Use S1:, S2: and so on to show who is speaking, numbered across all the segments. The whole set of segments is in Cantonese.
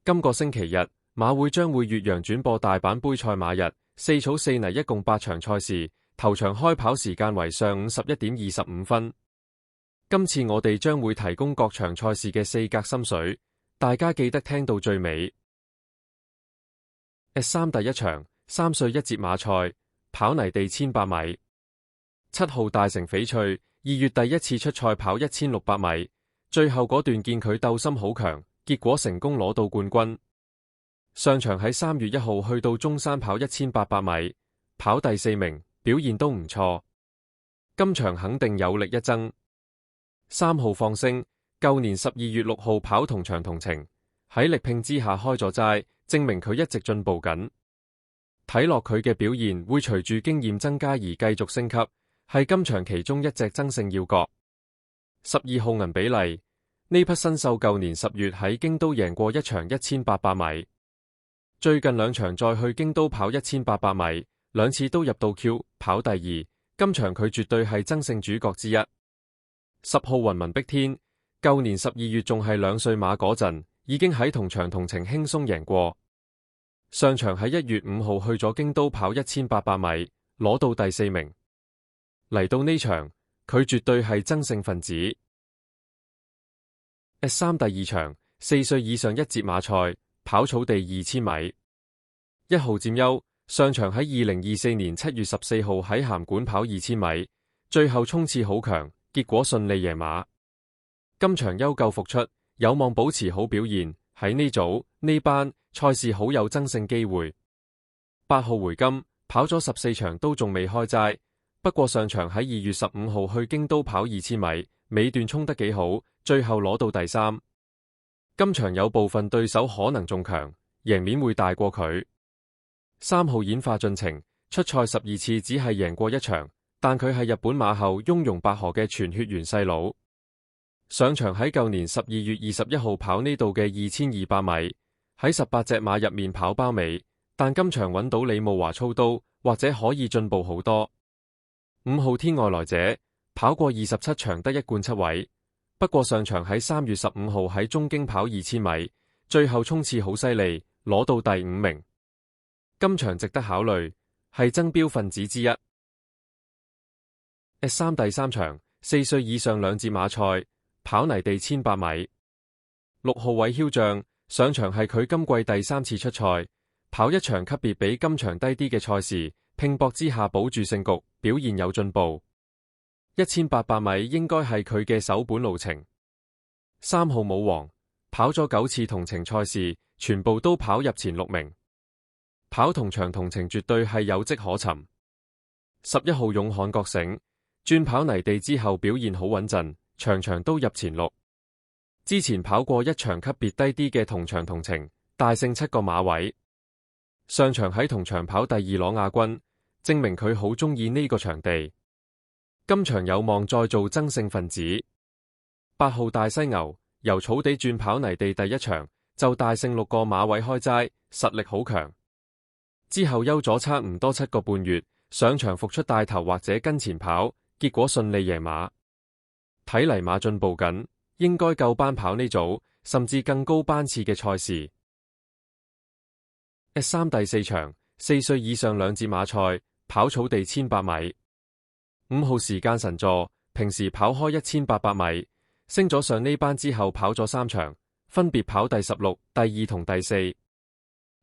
S1: 今個星期日，馬會將會越洋轉播大阪杯賽馬日，四草四泥一共8場賽事，頭場開跑時間為上午11點25分。今次我哋將會提供各場賽事嘅4格心水，大家記得聽到最尾。S3 第一場3歲1節馬賽，跑泥地1800米。7號大成翡翠2月第一次出賽跑1600米，最後嗰段見佢鬥心好強，結果成功攞到冠軍。上場喺3月1號去到中山跑1800米，跑第4名，表現都唔錯。今場肯定有力一爭。3號放星，舊年12月6號跑同場同程，喺力拼之下開咗齋，證明佢一直進步緊。睇落佢嘅表現會隨住經驗增加而繼續升級，係今場其中一隻爭勝要角。12號銀比例，呢匹新秀舊年10月喺京都贏過一場1800米，最近2場再去京都跑1800米，2次都入到 Q， 跑第2。今場佢絕對係爭勝主角之一。10號雲紋碧天，舊年12月仲係2歲馬嗰陣，已經喺同場同程輕鬆贏過。上場喺1月5號去咗京都跑1800米，攞到第4名。嚟到呢場，佢絕對係爭勝分子。S3 第二場4歲以上1節馬賽，跑草地2000米。1號佔優，上場喺2024年7月14號喺函館跑2000米，最後衝刺好強，結果順利贏馬。今場優救復出，有望保持好表現，喺呢組呢班賽事好有爭勝機會。8號回金，跑咗14場都仲未開齋，不過上場喺2月15號去京都跑2000米，尾段衝得幾好，最後攞到第3。今場有部分對手可能仲強，贏面會大過佢。3號演化進程，出賽12次只係贏過1場，但佢係日本馬后翁庸百河嘅傳血緣細佬。上場喺舊年12月21號跑呢度嘅2200米，喺18隻馬入面跑包尾，但今場揾到李慕華操刀，或者可以進步好多。5號天外來者，跑過27場得1冠7位，不過上場喺3月15號喺東京跑2000米，最後衝刺好犀利，攞到第5名。今場值得考慮，係爭標分子之一。S3 第3場4歲以上2節馬賽，跑泥地1800米。6號韋囂將，上場係佢今季第3次出賽，跑一場級別比今場低啲嘅賽事，拼搏之下保住勝局，表現有進步。1800米應該係佢嘅首本路程。3號武王，跑咗9次同程賽事，全部都跑入前6名。跑同場同程絕對係有跡可尋。11號勇悍覺醒，轉跑泥地之後表現好穩陣，場場都入前6。之前跑過一場級別低啲嘅同場同程，大勝7個馬位。上場喺同場跑第2攞亞軍，證明佢好中意呢個場地。今場有望再做爭勝分子。8號大犀牛，由草地轉跑泥地第1場就大勝6個馬位開齋，實力好強。之後休咗差唔多7個半月，上場復出帶頭或者跟前跑，結果順利贏馬。睇嚟馬進步緊，應該夠班跑呢組，甚至更高班次嘅賽事。S3 第4場4歲以上2節馬賽，跑草地1800米。5號時間神助，平時跑開1800米，升咗上呢班之後跑咗3場，分別跑第16、第2同第4。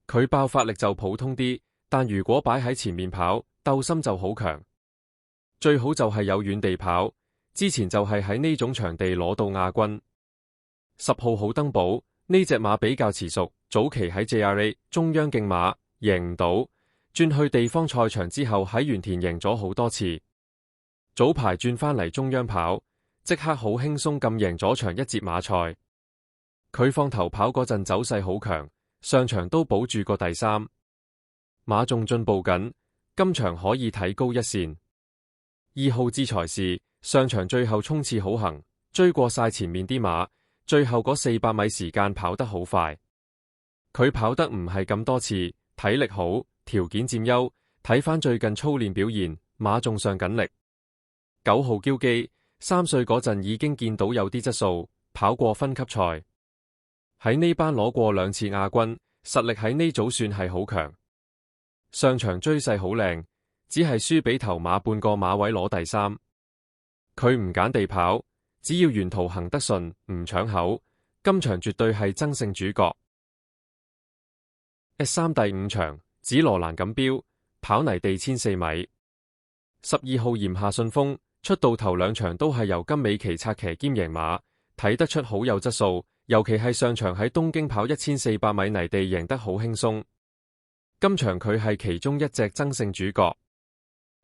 S1: 佢爆發力就普通啲，但如果擺喺前面跑，鬥心就好強。最好就係有遠地跑，之前就係喺呢種場地攞到亞軍。10號好登堡，呢隻馬比較遲熟，早期喺 JRA 中央競馬贏唔到，轉去地方賽場之後喺原田贏咗好多次。早排轉返嚟中央跑，即刻好輕鬆咁贏咗場1節馬賽。佢放頭跑嗰陣走勢好強，上場都保住個第3。馬仲進步緊，今場可以睇高一線。2號之才是，上場最後衝刺好行，追過晒前面啲馬，最後嗰400米時間跑得好快。佢跑得唔係咁多次，體力好，條件佔優。睇返最近操練表現，馬仲上緊力。9號驕基，3歲嗰陣已經見到有啲質素，跑過分級賽。喺呢班攞過2次亞軍，實力喺呢組算係好強。上場追勢好靚，只係輸俾頭馬半個馬位攞第3。佢唔揀地跑，只要沿途行得順，唔搶口，今場絕對係爭勝主角。S3 第5場，紫羅蘭錦標，跑泥地1400米。12號炎夏順風出道頭2場都係由金美琪策騎兼贏馬，睇得出好有質素。尤其係上場喺東京跑1400米泥地贏得好輕鬆，今場佢係其中一隻爭勝主角。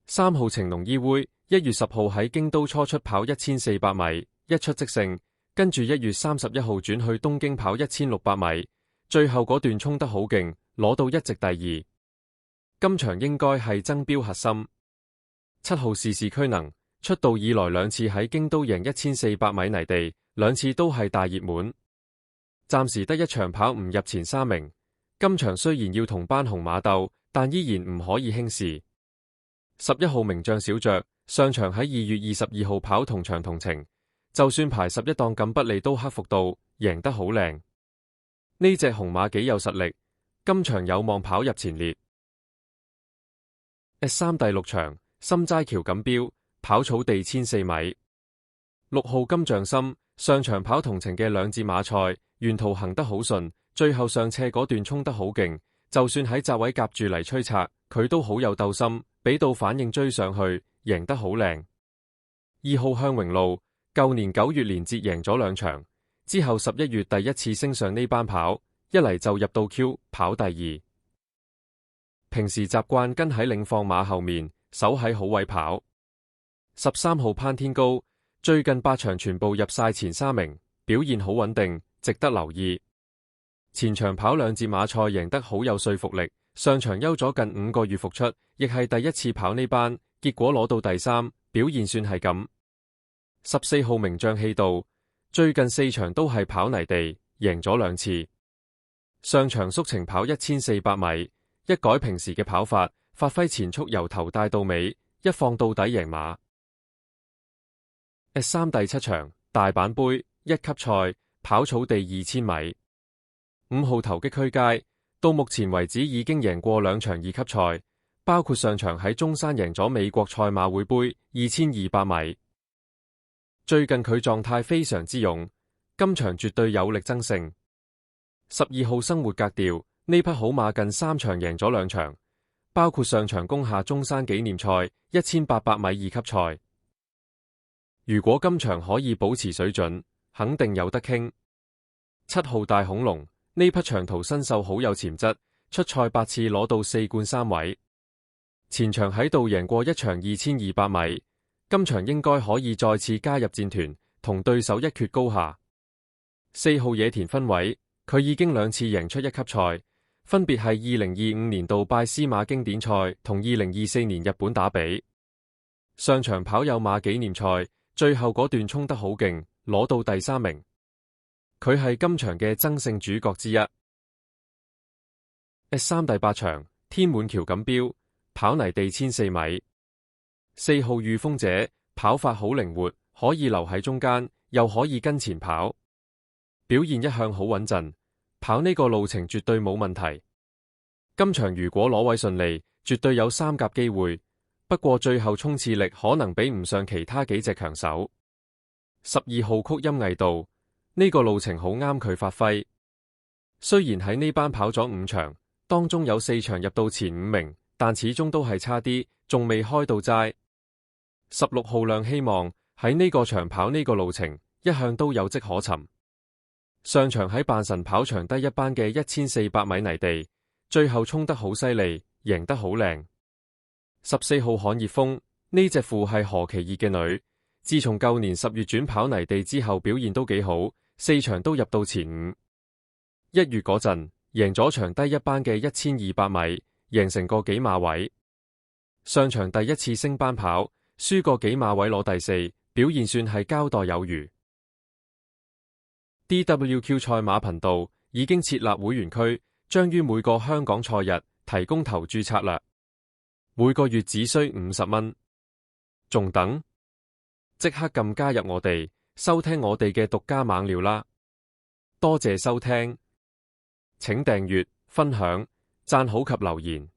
S1: 3號晴龍依偎1月10號喺京都初出跑1400米，一出即勝，跟住1月31號轉去東京跑1600米，最後嗰段衝得好勁，攞到一直第2。今場應該係爭標核心。7號事事俱能出道以來2次喺京都贏1400米泥地，2次都係大熱門。暫時得1場跑唔入前3名，今場雖然要同班紅馬鬥，但依然唔可以輕視。11號名將小雀上場喺2月22號跑同場同程，就算排11檔咁不利都克服到，贏得好靚。呢隻紅馬幾有實力，今場有望跑入前列。S3 第6場，心齋橋錦標，跑草地1400米。6號金匠心上場跑同程嘅2節馬賽，沿途行得好順，最後上斜嗰段衝得好勁，就算喺窄位夾住嚟催策，佢都好有鬥心，俾到反應追上去，贏得好靚。2號向榮路舊年9月連接贏咗2場，之後11月第一次升上呢班跑，一嚟就入到 Q 跑第2。平時習慣跟喺領放馬後面，守喺好位跑。13號攀天高最近8場全部入晒前3名，表現好穩定，值得留意。前場跑2節馬賽贏得好有說服力，上場休咗近5個月復出，亦係第一次跑呢班，結果攞到第3，表現算係咁。14號名將氣道最近4場都係跑泥地，贏咗2次。上場速程跑1400米，一改平時嘅跑法，發揮前速由頭帶到尾，一放到底贏馬。S3 第7場大阪杯1級賽跑草地2000米，5號投擊區街到目前為止已經贏過2場2級賽，包括上場喺中山贏咗美國賽馬會杯2200米。最近佢狀態非常之勇，今場絕對有力爭勝。12號生活格調呢匹好馬近3場贏咗2場，包括上場攻下中山紀念賽1800米2級賽。如果今場可以保持水準，肯定有得傾。7號大恐龍呢匹長途新秀好有潛質，出賽8次攞到4冠3位。前場喺度贏過1場2200米，今場應該可以再次加入戰團，同對手一決高下。4號野田分位佢已經2次贏出1級賽，分別係2025年杜拜司馬經典賽同2024年日本打比。上場跑有馬紀念賽，最後嗰段衝得好勁，攞到第3名。佢係今場嘅爭勝主角之一。S3 第8場天滿橋錦標跑泥地1400米，4號御風者跑法好靈活，可以留喺中間，又可以跟前跑，表現一向好穩陣，跑呢個路程絕對冇問題。今場如果攞位順利，絕對有3甲機會。不過最後衝刺力可能比唔上其他幾隻強手。12號曲音藝道呢個路程好啱佢發揮，雖然喺呢班跑咗5場，當中有4場入到前5名，但始終都係差啲，仲未開到齋。16號亮希望喺呢個場跑呢個路程，一向都有跡可尋。上場喺阪神跑場低一班嘅1400米泥地，最後衝得好犀利，贏得好靚。14號旱熱風呢隻父係何其熱嘅女，自從舊年10月轉跑泥地之後，表現都幾好，4場都入到前5。1月嗰陣贏咗場低一班嘅1200米，贏成個幾馬位。上場第一次升班跑，輸個幾馬位攞第4，表現算係交代有餘。DWQ 賽馬頻道已經設立會員區，將於每個香港賽日提供投注策略。每個月只需50蚊，仲等？即刻撳加入我哋，收聽我哋嘅獨家猛料啦！多謝收聽，請訂閱、分享、讚好及留言。